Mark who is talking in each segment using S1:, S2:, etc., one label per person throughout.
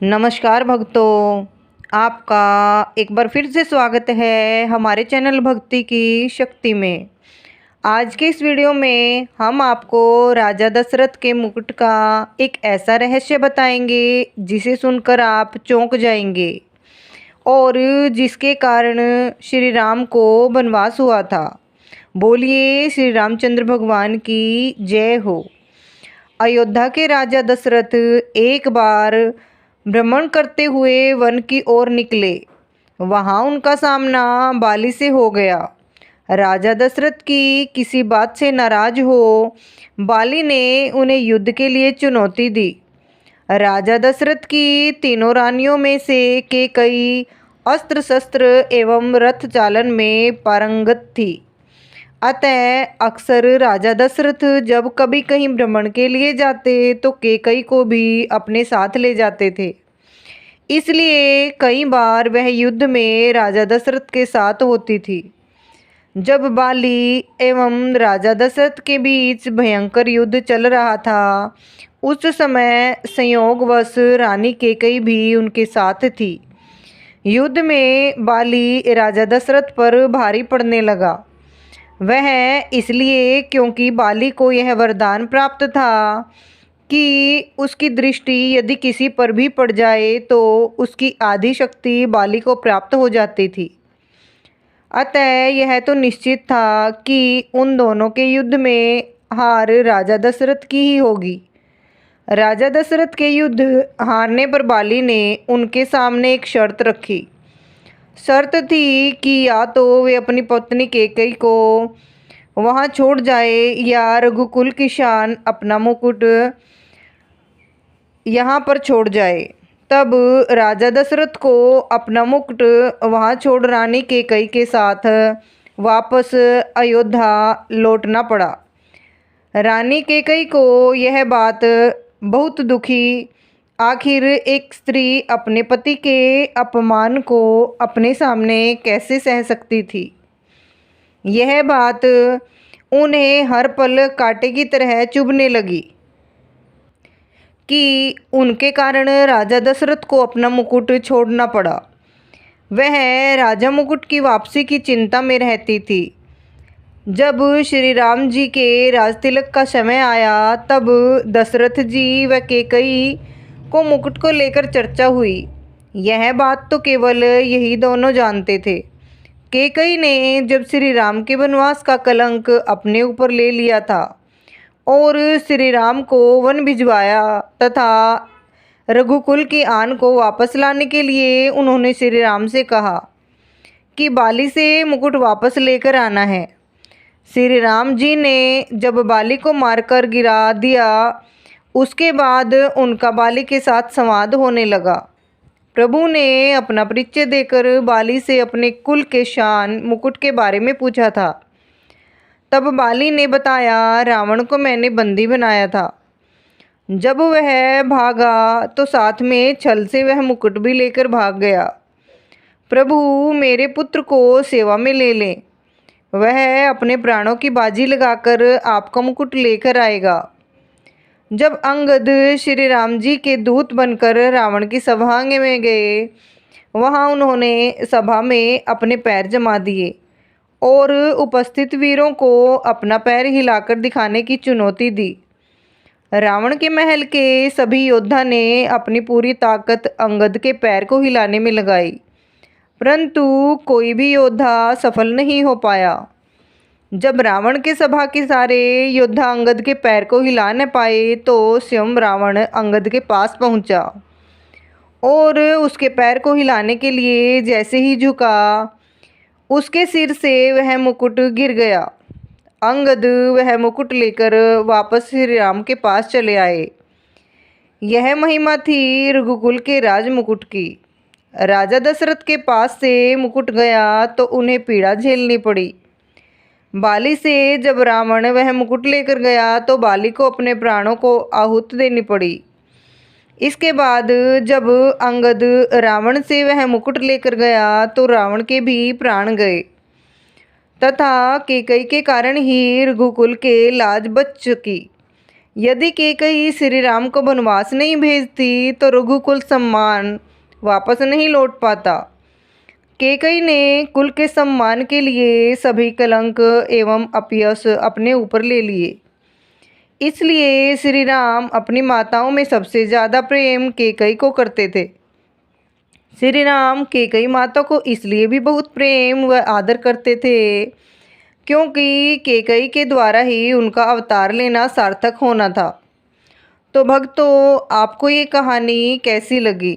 S1: नमस्कार भक्तों, आपका एक बार फिर से स्वागत है हमारे चैनल भक्ति की शक्ति में। आज के इस वीडियो में हम आपको राजा दशरथ के मुकुट का एक ऐसा रहस्य बताएंगे जिसे सुनकर आप चौंक जाएंगे और जिसके कारण श्री राम को वनवास हुआ था। बोलिए श्री रामचंद्र भगवान की जय हो। अयोध्या के राजा दशरथ एक बार भ्रमण करते हुए वन की ओर निकले। वहाँ उनका सामना बाली से हो गया। राजा दशरथ की किसी बात से नाराज हो बाली ने उन्हें युद्ध के लिए चुनौती दी। राजा दशरथ की तीनों रानियों में से कैकेयी अस्त्र शस्त्र एवं रथ चालन में पारंगत थी। अतः अक्सर राजा दशरथ जब कभी कहीं भ्रमण के लिए जाते तो कैकेयी को भी अपने साथ ले जाते थे। इसलिए कई बार वह युद्ध में राजा दशरथ के साथ होती थी। जब बाली एवं राजा दशरथ के बीच भयंकर युद्ध चल रहा था, उस समय संयोगवश रानी कैकेयी भी उनके साथ थी। युद्ध में बाली राजा दशरथ पर भारी पड़ने लगा। वह इसलिए क्योंकि बाली को यह वरदान प्राप्त था कि उसकी दृष्टि यदि किसी पर भी पड़ जाए तो उसकी आधी शक्ति बाली को प्राप्त हो जाती थी। अतः यह तो निश्चित था कि उन दोनों के युद्ध में हार राजा दशरथ की ही होगी। राजा दशरथ के युद्ध हारने पर बाली ने उनके सामने एक शर्त रखी। शर्त थी कि या तो वे अपनी पत्नी कैकेयी को वहाँ छोड़ जाए या रघुकुल की शान अपना मुकुट यहाँ पर छोड़ जाए। तब राजा दशरथ को अपना मुकुट वहाँ छोड़ रानी कैकेयी के साथ वापस अयोध्या लौटना पड़ा। रानी कैकेयी को यह बात बहुत दुखी। आखिर एक स्त्री अपने पति के अपमान को अपने सामने कैसे सह सकती थी। यह बात उन्हें हर पल कांटे की तरह चुभने लगी कि उनके कारण राजा दशरथ को अपना मुकुट छोड़ना पड़ा। वह राजा मुकुट की वापसी की चिंता में रहती थी। जब श्री राम जी के राजतिलक का समय आया तब दशरथ जी व कैकेयी को मुकुट को लेकर चर्चा हुई। यह बात तो केवल यही दोनों जानते थे। कैकेयी ने जब श्री राम के वनवास का कलंक अपने ऊपर ले लिया था और श्री राम को वन भिजवाया तथा रघुकुल की आन को वापस लाने के लिए उन्होंने श्री राम से कहा कि बाली से मुकुट वापस लेकर आना है। श्री राम जी ने जब बाली को मारकर गिरा दिया, उसके बाद उनका बाली के साथ संवाद होने लगा। प्रभु ने अपना परिचय देकर बाली से अपने कुल के शान मुकुट के बारे में पूछा था। तब बाली ने बताया, रावण को मैंने बंदी बनाया था। जब वह भागा तो साथ में छल से वह मुकुट भी लेकर भाग गया। प्रभु मेरे पुत्र को सेवा में ले लें, वह अपने प्राणों की बाजी लगाकर आपका मुकुट लेकर आएगा। जब अंगद श्री राम जी के दूत बनकर रावण की सभा में गए, वहां उन्होंने सभा में अपने पैर जमा दिए और उपस्थित वीरों को अपना पैर हिलाकर दिखाने की चुनौती दी। रावण के महल के सभी योद्धा ने अपनी पूरी ताकत अंगद के पैर को हिलाने में लगाई, परंतु कोई भी योद्धा सफल नहीं हो पाया। जब रावण के सभा के सारे योद्धा अंगद के पैर को हिला न पाए तो स्वयं रावण अंगद के पास पहुंचा और उसके पैर को हिलाने के लिए जैसे ही झुका, उसके सिर से वह मुकुट गिर गया। अंगद वह मुकुट लेकर वापस श्री राम के पास चले आए। यह महिमा थी रघुकुल के राज मुकुट की। राजा दशरथ के पास से मुकुट गया तो उन्हें पीड़ा झेलनी पड़ी। बाली से जब रावण वह मुकुट लेकर गया तो बाली को अपने प्राणों को आहुति देनी पड़ी। इसके बाद जब अंगद रावण से वह मुकुट लेकर गया तो रावण के भी प्राण गए तथा कैकेयी के कारण ही रघुकुल के लाज बच चुकी। यदि कैकेयी श्री राम को वनवास नहीं भेजती तो रघुकुल सम्मान वापस नहीं लौट पाता। कैकेयी ने कुल के सम्मान के लिए सभी कलंक एवं अपयश अपने ऊपर ले लिए। इसलिए श्री राम अपनी माताओं में सबसे ज़्यादा प्रेम कैकेयी को करते थे। श्री राम कैकेयी माता को इसलिए भी बहुत प्रेम व आदर करते थे क्योंकि कैकेयी के द्वारा ही उनका अवतार लेना सार्थक होना था। तो भक्तों, आपको ये कहानी कैसी लगी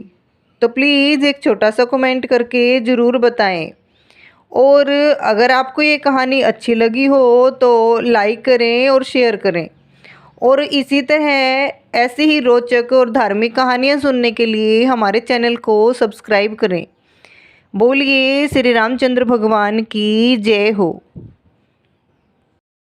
S1: तो प्लीज़ एक छोटा सा कमेंट करके ज़रूर बताएं। और अगर आपको ये कहानी अच्छी लगी हो तो लाइक करें और शेयर करें। और इसी तरह ऐसी ही रोचक और धार्मिक कहानियाँ सुनने के लिए हमारे चैनल को सब्सक्राइब करें। बोलिए श्री रामचंद्र भगवान की जय हो।